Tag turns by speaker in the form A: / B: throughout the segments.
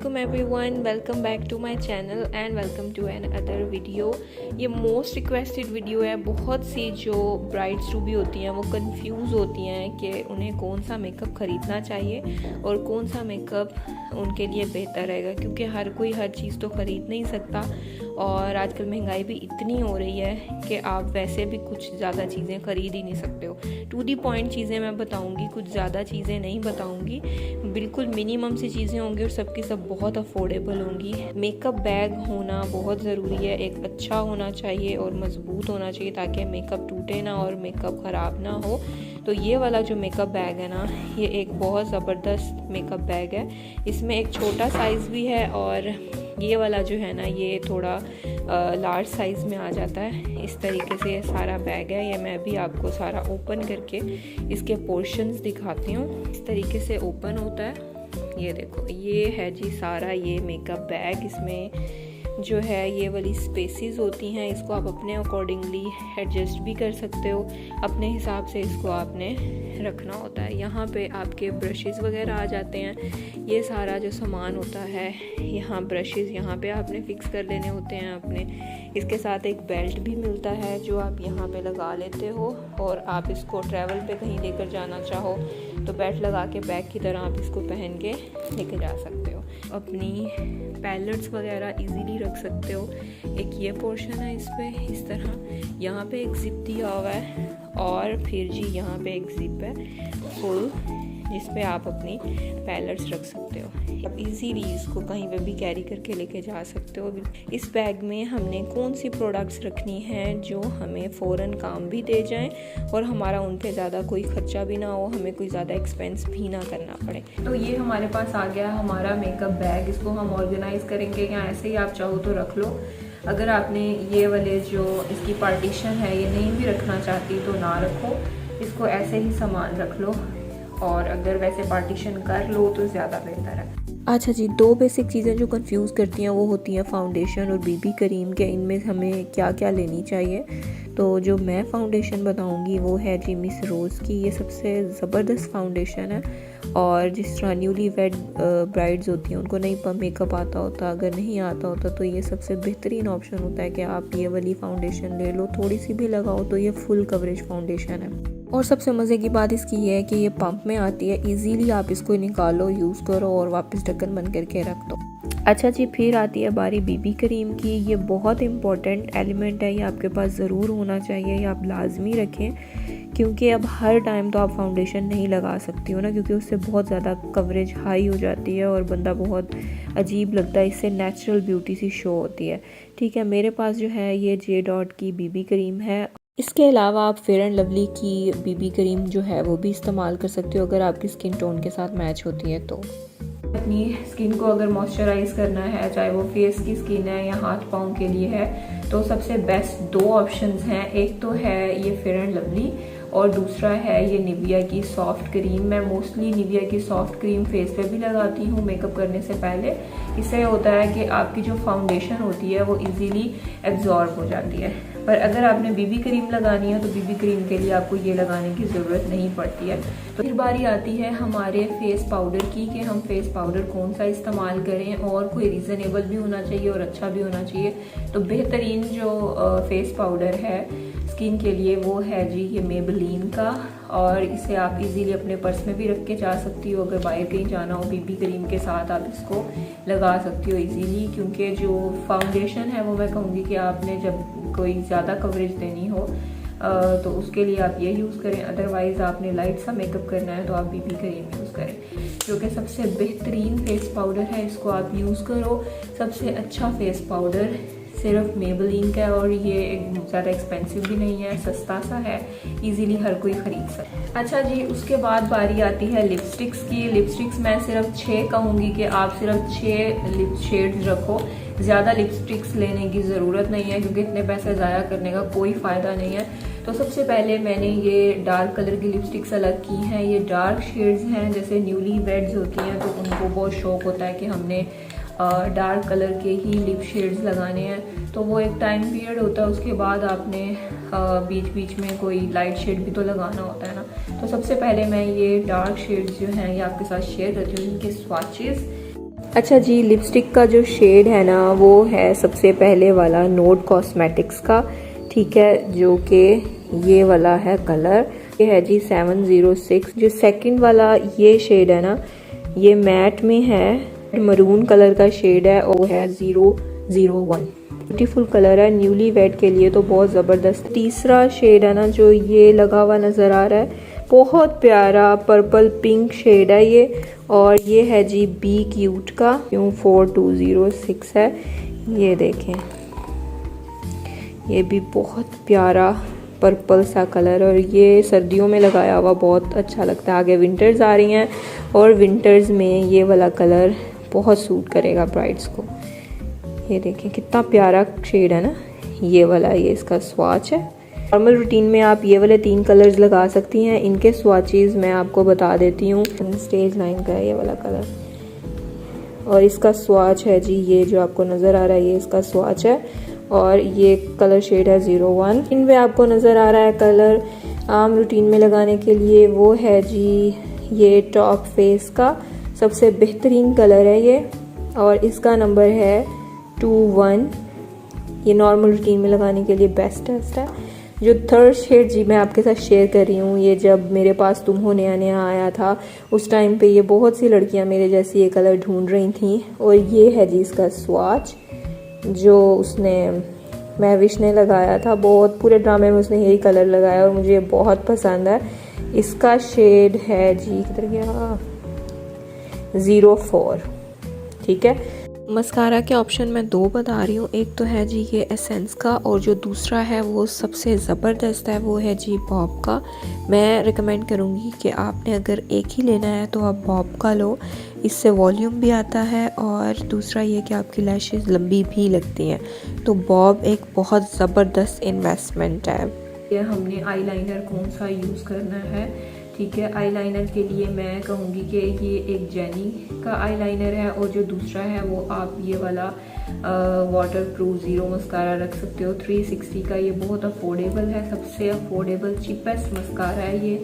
A: Assalamualaikum everyone, welcome back to my channel and welcome to another video। ये most requested video है। बहुत सी जो brides to be होती हैं वो कंफ्यूज होती हैं कि उन्हें कौन सा मेकअप ख़रीदना चाहिए और कौन सा मेकअप उनके लिए बेहतर रहेगा, क्योंकि हर कोई हर चीज़ तो ख़रीद नहीं सकता और आजकल महंगाई भी इतनी हो रही है कि आप वैसे भी कुछ ज़्यादा चीज़ें ख़रीद ही नहीं सकते हो। टू दी पॉइंट चीज़ें मैं बताऊंगी, कुछ ज़्यादा चीज़ें नहीं बताऊंगी, बिल्कुल मिनिमम सी चीज़ें होंगी और सबकी सब बहुत अफोर्डेबल होंगी। मेकअप बैग होना बहुत ज़रूरी है, एक अच्छा होना चाहिए और मज़बूत होना चाहिए ताकि मेकअप टूटे ना और मेकअप ख़राब ना हो। तो ये वाला जो मेकअप बैग है ना, ये एक बहुत ज़बरदस्त मेकअप बैग है। इसमें एक छोटा साइज़ भी है और ये वाला जो है ना ये थोड़ा लार्ज साइज़ में आ जाता है। इस तरीके से ये सारा बैग है। ये मैं भी आपको सारा ओपन करके इसके पोर्शंस दिखाती हूँ। इस तरीके से ओपन होता है। ये देखो, ये है जी सारा ये मेकअप बैग। इसमें जो है ये वाली स्पेसेस होती हैं, इसको आप अपने अकॉर्डिंगली एडजस्ट भी कर सकते हो। अपने हिसाब से इसको आपने रखना होता है। यहाँ पे आपके ब्रशेस वगैरह आ जाते हैं। ये सारा जो सामान होता है, यहाँ ब्रशेस यहाँ पे आपने फिक्स कर लेने होते हैं अपने। इसके साथ एक बेल्ट भी मिलता है जो आप यहाँ पे लगा लेते हो और आप इसको ट्रैवल पे कहीं लेकर जाना चाहो तो बेल्ट लगा के बैग की तरह आप इसको पहन के लेके जा सकते हो। अपनी पैलेट्स वगैरह इजीली रख सकते हो। एक ये पोर्शन है, इस पे इस तरह यहाँ पे एक जिप दिया हुआ है और फिर जी यहाँ पे एक जिप है फुल, जिस पे आप अपनी पैलेट्स रख सकते हो। आप इजीली इसको कहीं पे भी कैरी करके लेके जा सकते हो। इस बैग में हमने कौन सी प्रोडक्ट्स रखनी हैं जो हमें फ़ौरन काम भी दे जाएं और हमारा उन पे ज़्यादा कोई खर्चा भी ना हो, हमें कोई ज़्यादा एक्सपेंस भी ना करना पड़े। तो ये हमारे पास आ गया हमारा मेकअप बैग। इसको हम ऑर्गेनाइज़ करेंगे या ऐसे ही आप चाहो तो रख लो। अगर आपने ये वाले जो इसकी पार्टीशन है ये नहीं भी रखना चाहती तो ना रखो, इसको ऐसे ही सामान रख लो और अगर वैसे पार्टीशन कर लो तो ज़्यादा बेहतर है। अच्छा जी, दो बेसिक चीज़ें जो कंफ्यूज करती हैं वो होती हैं फाउंडेशन और बीबी क्रीम के। इनमें हमें क्या क्या लेनी चाहिए। तो जो मैं फ़ाउंडेशन बताऊंगी वो है जी मिस रोज़ की। ये सबसे ज़बरदस्त फाउंडेशन है और जिस तरह न्यूली वेड ब्राइड्स होती हैं उनको नहीं मेकअप आता होता, अगर नहीं आता होता तो ये सबसे बेहतरीन ऑप्शन होता है कि आप ये वाली फाउंडेशन ले लो। थोड़ी सी भी लगाओ तो ये फुल कवरेज फाउंडेशन है। और सबसे मज़े की बात इसकी ये है कि ये पंप में आती है। इजीली आप इसको निकालो, यूज़ करो और वापस ढक्कन बंद करके रख दो। अच्छा जी, फिर आती है बारी बीबी क्रीम की। ये बहुत इंपॉर्टेंट एलिमेंट है, ये आपके पास ज़रूर होना चाहिए, ये आप लाजमी रखें, क्योंकि अब हर टाइम तो आप फाउंडेशन नहीं लगा सकती हो ना, क्योंकि उससे बहुत ज़्यादा कवरेज हाई हो जाती है और बंदा बहुत अजीब लगता है। इससे नेचुरल ब्यूटी सी शो होती है। ठीक है, मेरे पास जो है ये जे डॉट की बीबी क्रीम है। इसके अलावा आप फेयर एंड लवली की बीबी क्रीम जो है वो भी इस्तेमाल कर सकते हो अगर आपकी स्किन टोन के साथ मैच होती है तो। अपनी स्किन को अगर मॉइस्चराइज करना है, चाहे वो फेस की स्किन है या हाथ पाँव के लिए है, तो सबसे बेस्ट दो ऑप्शंस हैं। एक तो है ये फेयर एंड लवली और दूसरा है ये निविया की सॉफ्ट क्रीम। मैं मोस्टली निविया की सॉफ्ट क्रीम फेस पे भी लगाती हूँ मेकअप करने से पहले। इससे होता है कि आपकी जो फाउंडेशन होती है वो इजीली एब्जॉर्ब हो जाती है। पर अगर आपने बीबी क्रीम लगानी है तो बीबी क्रीम के लिए आपको ये लगाने की ज़रूरत नहीं पड़ती है। तो फिर बारी आती है हमारे फेस पाउडर की कि हम फेस पाउडर कौन सा इस्तेमाल करें और कोई रीज़नेबल भी होना चाहिए और अच्छा भी होना चाहिए। तो बेहतरीन जो फेस पाउडर है स्किन के लिए वो है जी ये मेबेलिन का, और इसे आप इजीली अपने पर्स में भी रख के जा सकती हो। अगर बाहर कहीं जाना हो बीबी क्रीम के साथ आप इसको लगा सकती हो इजीली, क्योंकि जो फाउंडेशन है वो मैं कहूँगी कि आपने जब कोई ज़्यादा कवरेज देनी हो तो उसके लिए आप ये यूज़ करें। अदरवाइज़ आपने लाइट सा मेकअप करना है तो आप बीबी क्रीम यूज़ करें, जो कि सबसे बेहतरीन फेस पाउडर है। इसको आप यूज़ करो। सबसे अच्छा फेस पाउडर सिर्फ मेबेलिन का है और ये ज़्यादा एक्सपेंसिव भी नहीं है, सस्ता सा है, इजीली हर कोई ख़रीद सकता है। अच्छा जी, उसके बाद बारी आती है लिपस्टिक्स की। लिपस्टिक्स मैं सिर्फ 6 कहूँगी कि आप सिर्फ 6 लिप शेड्स रखो। ज़्यादा लिपस्टिक्स लेने की ज़रूरत नहीं है क्योंकि इतने पैसे ज़ाया करने का कोई फ़ायदा नहीं है। तो सबसे पहले मैंने ये डार्क कलर की लिपस्टिक्स अलग की हैं। ये डार्क शेड्स हैं, जैसे न्यूली वेड्स होती हैं तो उनको बहुत शौक होता है कि हमने डार्क कलर के ही लिप शेड्स लगाने हैं। तो वो एक टाइम पीरियड होता है, उसके बाद आपने बीच बीच में कोई लाइट शेड भी तो लगाना होता है ना। तो सबसे पहले मैं ये डार्क शेड्स जो हैं ये आपके साथ शेयर करती हूँ, इनके स्वाचेस। अच्छा जी, लिपस्टिक का जो शेड है ना वो है सबसे पहले वाला नोट कॉस्मेटिक्स का, ठीक है, जो कि ये वाला है कलर, ये है जी 706। जो सेकंड वाला ये शेड है ना, ये मैट में है, मरून कलर का शेड है और है 001। ब्यूटीफुल कलर है, न्यूली वेड के लिए तो बहुत ज़बरदस्त। तीसरा शेड है ना जो ये लगा हुआ नज़र आ रहा है, बहुत प्यारा पर्पल पिंक शेड है ये, और ये है जी बी क्यूट का, 4206 है। ये देखें, ये भी बहुत प्यारा पर्पल सा कलर, और ये सर्दियों में लगाया हुआ बहुत अच्छा लगता है। आगे विंटर्स आ रही हैं और विंटर्स में ये वाला कलर बहुत सूट करेगा ब्राइड्स को। ये देखें कितना प्यारा शेड है ना ये वाला, ये इसका स्वाच है। नॉर्मल रूटीन में आप ये वाले 3 कलर्स लगा सकती हैं, इनके स्वाचेस मैं आपको बता देती हूँ। स्टेज लाइन का है ये वाला कलर, और इसका स्वाच है जी ये जो आपको नज़र आ रहा है, ये इसका स्वाच है, और ये कलर शेड है 01। इनमें आपको नज़र आ रहा है कलर आम रूटीन में लगाने के लिए, वो है जी ये टॉप फेस का सबसे बेहतरीन कलर है ये, और इसका नंबर है 21। ये नॉर्मल रूटीन में लगाने के लिए बेस्ट है। जो थर्ड शेड जी मैं आपके साथ शेयर कर रही हूँ, ये जब मेरे पास तुम हो नया नया आया था उस टाइम पे ये बहुत सी लड़कियाँ मेरे जैसी ये कलर ढूंढ रही थी, और ये है जी इसका स्वाच जो उसने महविश ने लगाया था। बहुत पूरे ड्रामे में उसने यही कलर लगाया और मुझे बहुत पसंद है। इसका शेड है जी किधर गया, 04, ठीक है। मस्कारा के ऑप्शन मैं 2 बता रही हूँ, एक तो है जी ये एसेंस का, और जो दूसरा है वो सबसे ज़बरदस्त है, वो है जी बॉब का। मैं रिकमेंड करूँगी कि आपने अगर एक ही लेना है तो आप बॉब का लो, इससे वॉल्यूम भी आता है, और दूसरा ये कि आपकी लैशेस लंबी भी लगती हैं, तो बॉब एक बहुत ज़बरदस्त इन्वेस्टमेंट है। ये हमने आईलाइनर कौन सा यूज़ करना है, ठीक है। आईलाइनर के लिए मैं कहूँगी कि ये एक जेनी का आईलाइनर है, और जो दूसरा है वो आप ये वाला वाटर प्रूफ ज़ीरो मस्कारा रख सकते हो 360 का। ये बहुत अफोर्डेबल है, सबसे अफोर्डेबल चीपेस्ट मस्कारा है ये,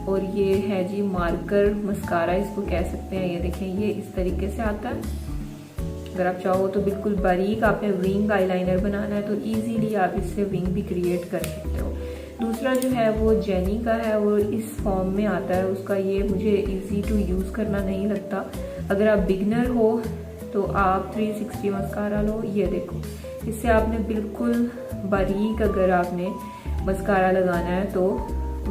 A: और ये है जी मार्कर मस्कारा इसको कह सकते हैं। ये देखें, ये इस तरीके से आता है। अगर आप चाहो तो बिल्कुल बारीक आपने विंग आईलाइनर बनाना है तो इजीली आप इससे विंग भी क्रिएट कर सकते हो। दूसरा जो है वो जेनी का है, वो इस फॉर्म में आता है उसका। ये मुझे इजी टू यूज़ करना नहीं लगता। अगर आप बिगनर हो तो आप 360 मस्कारा लो। ये देखो, इससे आपने बिल्कुल बारीक अगर आपने मस्कारा लगाना है तो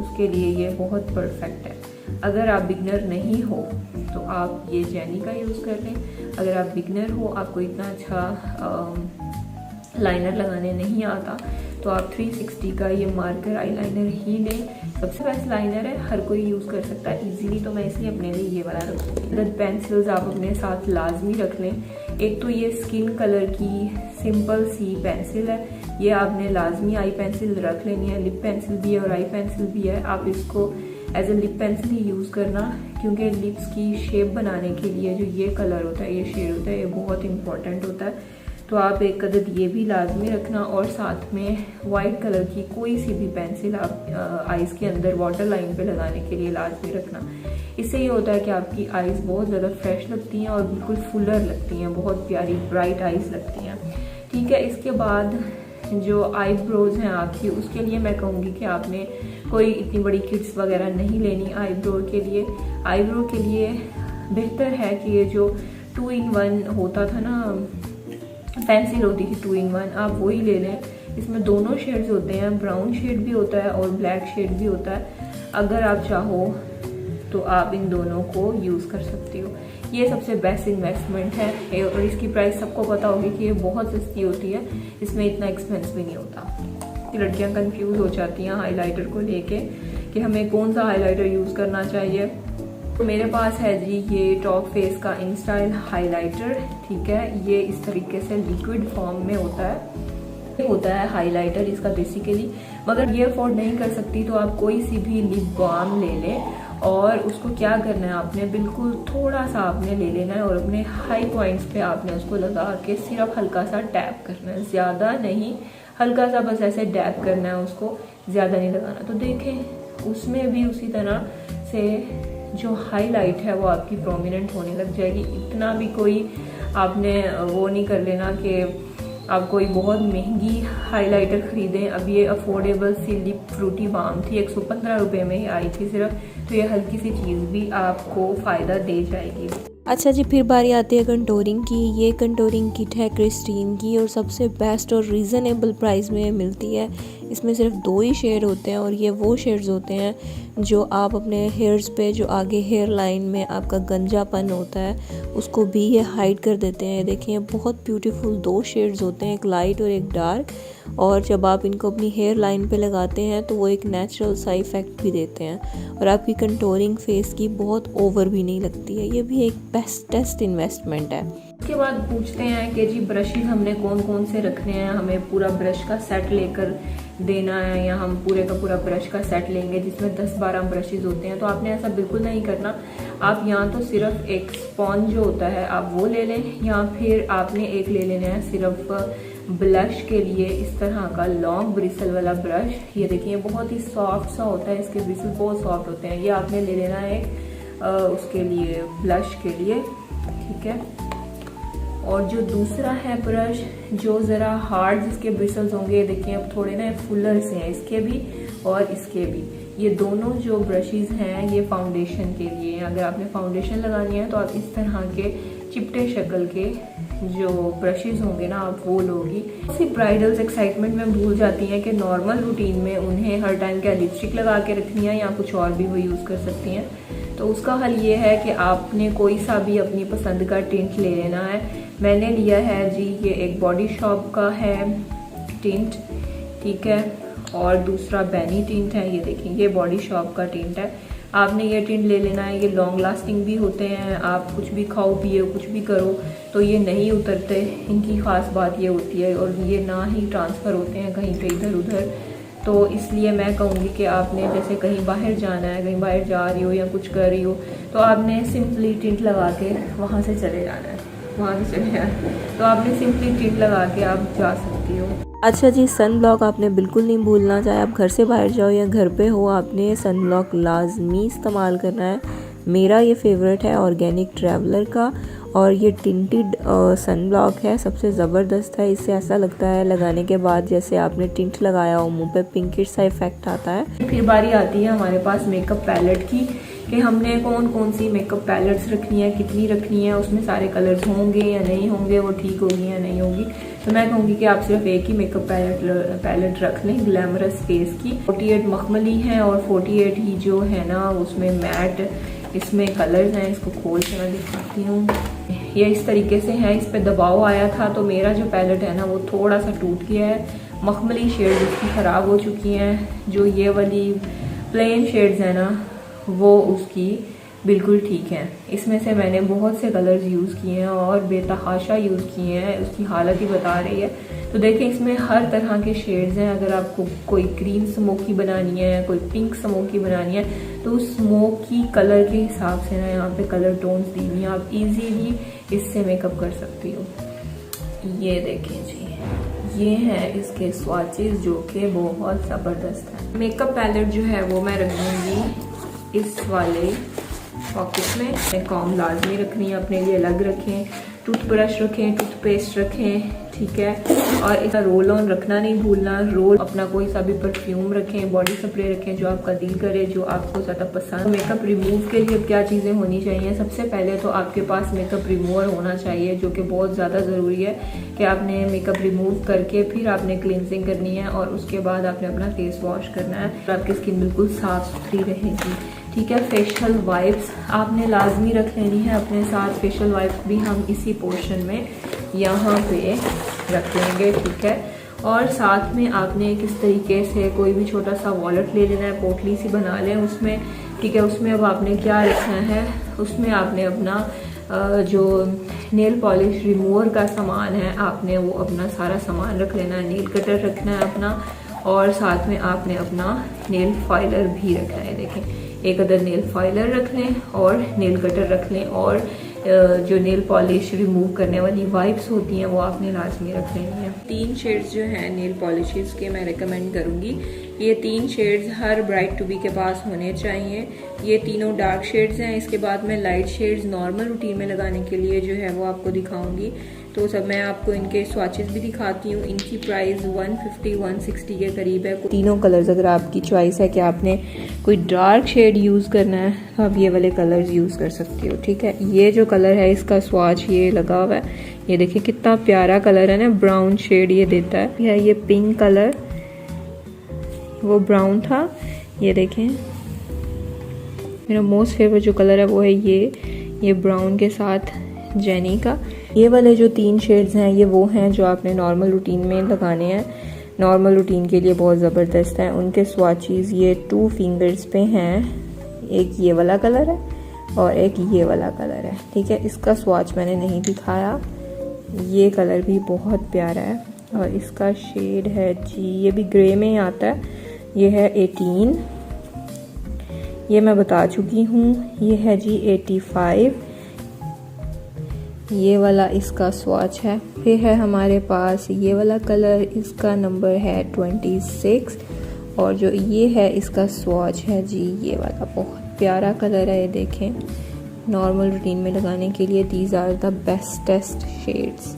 A: उसके लिए ये बहुत परफेक्ट है। अगर आप बिगनर नहीं हो तो आप ये जेनी का यूज़ कर लें। अगर आप बिगनर हो, आपको इतना अच्छा लाइनर लगाने नहीं आता, तो आप 360 का ये मार्कर आईलाइनर ही लें। सबसे बेस्ट लाइनर है, हर कोई यूज़ कर सकता है इजीली, तो मैं इसलिए अपने लिए ये वाला रखूँगी। अगर पेंसिल्स आप अपने साथ लाजमी रख लें। एक तो ये स्किन कलर की सिंपल सी पेंसिल है, ये आपने लाजमी आई पेंसिल रख लेनी है। लिप पेंसिल भी है और आई पेंसिल भी है। आप इसको एज ए लिप पेंसिल ही यूज़ करना, क्योंकि लिप्स की शेप बनाने के लिए जो ये कलर होता है, ये शेड होता है, ये बहुत इंपॉर्टेंट होता है। तो आप एक अदद ये भी लाजमी रखना, और साथ में वाइट कलर की कोई सी भी पेंसिल आप आइज़ के अंदर वाटर लाइन पे लगाने के लिए लाजमी रखना। इससे ये होता है कि आपकी आइज़ बहुत ज़्यादा फ्रेश लगती हैं और बिल्कुल फुलर लगती हैं, बहुत प्यारी ब्राइट आइज़ लगती हैं, ठीक है। इसके बाद जो आईब्रोज हैं आपकी, उसके लिए मैं कहूँगी कि आपने कोई इतनी बड़ी किट्स वगैरह नहीं लेनी आईब्रो के लिए। आईब्रो के लिए बेहतर है कि ये जो 2 in 1 होता था ना, पेंसिल होती थी 2 in 1, आप वही ले लें। इसमें दोनों शेड्स होते हैं, ब्राउन शेड भी होता है और ब्लैक शेड भी होता है। अगर आप चाहो तो आप इन दोनों को यूज़ कर सकती हो। ये सबसे बेस्ट इन्वेस्टमेंट है, और इसकी प्राइस सबको पता होगी कि ये बहुत सस्ती होती है, इसमें इतना एक्सपेंस भी नहीं होता। लड़कियां कंफ्यूज हो जाती हैं हाइलाइटर को लेके कि हमें कौन सा हाइलाइटर यूज़ करना चाहिए। तो मेरे पास है जी ये टॉप फेस का इन स्टाइल हाइलाइटर, ठीक है। ये इस तरीके से लिक्विड फॉर्म में होता है हाइलाइटर इसका बेसिकली। मगर ये अफोर्ड नहीं कर सकती तो आप कोई सी भी लिप बाम ले लें, और उसको क्या करना है, आपने बिल्कुल थोड़ा सा आपने ले लेना है और अपने हाई पॉइंट्स पे आपने उसको लगा के सिर्फ हल्का सा टैप करना है, ज़्यादा नहीं, हल्का सा बस ऐसे टैप करना है उसको, ज़्यादा नहीं लगाना। तो देखें उसमें भी उसी तरह से जो हाईलाइट है वो आपकी प्रोमिनेंट होने लग जाएगी। इतना भी कोई आपने वो नहीं कर लेना कि आप कोई बहुत महंगी हाइलाइटर ख़रीदें। अब ये अफोर्डेबल सी लिप फ्रूटी बाम थी, 115 रुपये में ही आई थी सिर्फ, तो ये हल्की सी चीज़ भी आपको फ़ायदा दे जाएगी।
B: अच्छा जी, फिर बारी आती है कंटूरिंग की। ये कंटूरिंग किट है क्रिस्टीन की और सबसे बेस्ट और रीज़नेबल प्राइस में मिलती है। इसमें सिर्फ 2 ही शेड होते हैं और ये वो शेड्स होते हैं जो आप अपने हेयर्स पे, जो आगे हेयर लाइन में आपका गंजापन होता है, उसको भी ये हाइड कर देते हैं। देखिए बहुत ब्यूटीफुल 2 शेड्स होते हैं, एक लाइट और एक डार्क, और जब आप इनको अपनी हेयर लाइन पे लगाते हैं तो वो एक नेचुरल सा इफ़ेक्ट भी देते हैं और आपकी कंटूरिंग फेस की बहुत ओवर भी नहीं लगती है। ये भी एक बेस्टेस्ट इन्वेस्टमेंट है।
A: उसके बाद पूछते हैं कि जी ब्रशेस हमने कौन कौन से रखने हैं, हमें पूरा ब्रश का सेट लेकर देना है या हम पूरे का पूरा ब्रश का सेट लेंगे जिसमें 10-12 ब्रशेस होते हैं। तो आपने ऐसा बिल्कुल नहीं करना। आप या तो सिर्फ एक स्पॉन्ज जो होता है आप वो ले लें, या फिर आपने एक ले लेना है सिर्फ ब्लश के लिए इस तरह का लॉन्ग ब्रिसल वाला ब्रश। ये देखिए बहुत ही सॉफ्ट सा होता है, इसके ब्रिसल बहुत सॉफ्ट होते हैं। ये आपने ले लेना है उसके लिए, ब्लश के लिए, ठीक है। और जो दूसरा है ब्रश जो ज़रा हार्ड जिसके ब्रिसल्स होंगे, देखिए अब थोड़े ना फुलर से हैं इसके भी और इसके भी। ये दोनों जो ब्रशेस हैं ये फाउंडेशन के लिए। अगर आपने फाउंडेशन लगानी है तो आप इस तरह के चिपटे शक्ल के जो ब्रशेस होंगे ना आप वो लोगी। ऐसी ब्राइडल्स एक्साइटमेंट में भूल जाती हैं कि नॉर्मल रूटीन में उन्हें हर टाइम क्या लिपस्टिक लगा के रखनी है या कुछ और भी वो यूज़ कर सकती हैं। तो उसका हल ये है कि आपने कोई सा भी अपनी पसंद का टिंट ले लेना है। मैंने लिया है जी ये एक बॉडी शॉप का है टिंट, ठीक है, और दूसरा बैनी टिंट है। ये देखिए ये बॉडी शॉप का टिंट है। आपने ये टिंट ले लेना है। ये लॉन्ग लास्टिंग भी होते हैं, आप कुछ भी खाओ पिए कुछ भी करो तो ये नहीं उतरते। इनकी ख़ास बात ये होती है, और ये ना ही ट्रांसफ़र होते हैं कहीं पे इधर उधर। तो इसलिए मैं कहूँगी कि आपने जैसे कहीं बाहर जाना है, कहीं बाहर जा रही हो या कुछ कर रही हो, तो आपने सिंपली टिंट लगा के वहाँ से चले जाना है, वहाँ से चले जाना। तो आपने सिंपली टिंट लगा के आप जा सकती हो।
B: अच्छा जी, सन ब्लॉक आपने बिल्कुल नहीं भूलना, चाहे आप घर से बाहर जाओ या घर पे हो, आपने सन ब्लॉक लाजमी इस्तेमाल करना है। मेरा ये फेवरेट है ऑर्गेनिक ट्रैवलर का, और ये टिंटेड सन ब्लॉक है, सबसे ज़बरदस्त है। इससे ऐसा लगता है लगाने के बाद जैसे आपने टिंट लगाया हो, मुंह पे पिंकिश सा इफेक्ट आता है।
A: फिर बारी आती है हमारे पास मेकअप पैलेट की कि हमने कौन कौन सी मेकअप पैलेट्स रखनी है, कितनी रखनी है, उसमें सारे कलर्स होंगे या नहीं होंगे, वो ठीक होगी या नहीं होगी। तो मैं कहूँगी कि आप सिर्फ एक ही मेकअप पैलेट रख लें ग्लैमरस फेस की। 48 मखमली है और 48 ही जो है ना उसमें मैट इसमें कलर्स हैं। इसको खोल के मैं दिखाती हूँ। ये इस तरीके से है, इस पे दबाव आया था तो मेरा जो पैलेट है ना वो थोड़ा सा टूट गया है। मखमली शेड उसकी ख़राब हो चुकी हैं। जो ये वाली प्लेन शेड्स है ना वो उसकी बिल्कुल ठीक है। इसमें से मैंने बहुत से कलर्स यूज़ किए हैं और बेतहाशा यूज़ किए हैं, उसकी हालत ही बता रही है। तो देखिए इसमें हर तरह के शेड्स हैं। अगर आपको कोई क्रीम स्मोकी बनानी है, कोई पिंक स्मोकी बनानी है, तो उस स्मोकी कलर के हिसाब से ना यहाँ पे कलर टोन्स दी हुई हैं, आप इजीली इससे मेकअप कर सकती हो। ये देखिए जी, ये हैं इसके स्वाचेस जो कि बहुत ज़बरदस्त है। मेकअप पैलेट जो है वो मैं रख दूँगी इस वाले पॉकेट में। कॉम लाजमी रखनी है, अपने लिए अलग रखें, टूथब्रश रखें, टूथपेस्ट रखें, ठीक है। और इसका रोल ऑन रखना नहीं भूलना। रोल अपना कोई सा भी परफ्यूम रखें, बॉडी स्प्रे रखें जो आपका दिल करे, जो आपको ज़्यादा पसंद। मेकअप रिमूव के लिए क्या चीज़ें होनी चाहिए? सबसे पहले तो आपके पास मेकअप रिमूवर होना चाहिए, जो कि बहुत ज़्यादा ज़रूरी है कि आपने मेकअप रिमूव करके फिर आपने क्लिनजिंग करनी है और उसके बाद आपने अपना फेस वॉश करना है और आपकी स्किन बिल्कुल साफ़ सुथरी रहेगी, ठीक है। फेशियल वाइप्स आपने लाजमी रख लेनी है अपने साथ। फेशियल वाइप्स भी हम इसी पोर्शन में यहाँ पे रख लेंगे, ठीक है। और साथ में आपने किस तरीके से कोई भी छोटा सा वॉलेट ले लेना है, पोटली सी बना लें उसमें, ठीक है। उसमें अब आपने क्या रखना है, उसमें आपने अपना जो नेल पॉलिश रिमूवर का सामान है आपने वो अपना सारा सामान रख लेना है। नेल कटर रखना है अपना, और साथ में आपने अपना नेल फाइलर भी रखना है। देखें, एक अदर नेल फाइलर रख लें और नेल कटर रख लें, और जो नेल पॉलिश रिमूव करने वाली वाइप्स होती हैं वो आपने लाजमी रख लेनी है। 3 शेड्स जो हैं नेल पॉलिशेस के मैं रेकमेंड करूँगी ये 3 शेड्स हर ब्राइड टू बी के पास होने चाहिए। ये तीनों डार्क शेड्स हैं। इसके बाद मैं लाइट शेड्स नॉर्मल रूटीन में लगाने के लिए जो है वो आपको दिखाऊंगी। तो सब मैं आपको इनके स्वाचेस भी दिखाती हूँ। इनकी प्राइस 150-160 के करीब है। तीनों कलर्स अगर आपकी चॉइस है कि आपने कोई डार्क शेड यूज़ करना है तो आप ये वाले कलर्स यूज़ कर सकते हो, ठीक है। ये जो कलर है इसका स्वाच ये लगा हुआ है, ये देखिए कितना प्यारा कलर है ना, ब्राउन शेड ये देता है। ये पिंक कलर, वो ब्राउन था, ये देखें। मेरा मोस्ट फेवरेट जो कलर है वो है ये ब्राउन के साथ जेनी का। ये वाले जो 3 शेड्स हैं ये वो हैं जो आपने नॉर्मल रूटीन में लगाने हैं, नॉर्मल रूटीन के लिए बहुत ज़बरदस्त हैं। उनके स्वाचेस ये 2 फिंगर्स पे हैं। एक ये वाला कलर है और एक ये वाला कलर है, ठीक है। इसका स्वाच मैंने नहीं दिखाया। ये कलर भी बहुत प्यारा है और इसका शेड है जी, ये भी ग्रे में ही आता है। ये है 18, ये मैं बता चुकी हूँ। ये है जी 85, ये वाला इसका स्वाच है। फिर है हमारे पास ये वाला कलर, इसका नंबर है 26 और जो ये है इसका स्वाच है जी ये वाला, बहुत प्यारा कलर है। ये देखें, नॉर्मल रूटीन में लगाने के लिए these are the bestest shades.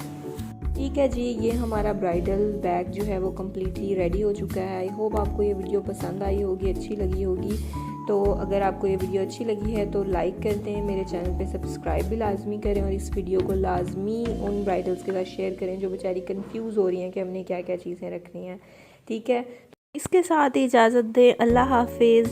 A: ठीक है जी, ये हमारा ब्राइडल बैग जो है वो कम्प्लीटली रेडी हो चुका है। आई होप आपको ये वीडियो पसंद आई होगी, अच्छी लगी होगी। तो अगर आपको ये वीडियो अच्छी लगी है तो लाइक कर दें, मेरे चैनल पे सब्सक्राइब भी लाजमी करें और इस वीडियो को लाजमी उन ब्राइडल्स के साथ शेयर करें जो बेचारी कंफ्यूज हो रही हैं कि हमने क्या क्या चीज़ें रखनी हैं, ठीक है। इसके साथ इजाज़त दें, अल्लाह हाफिज़।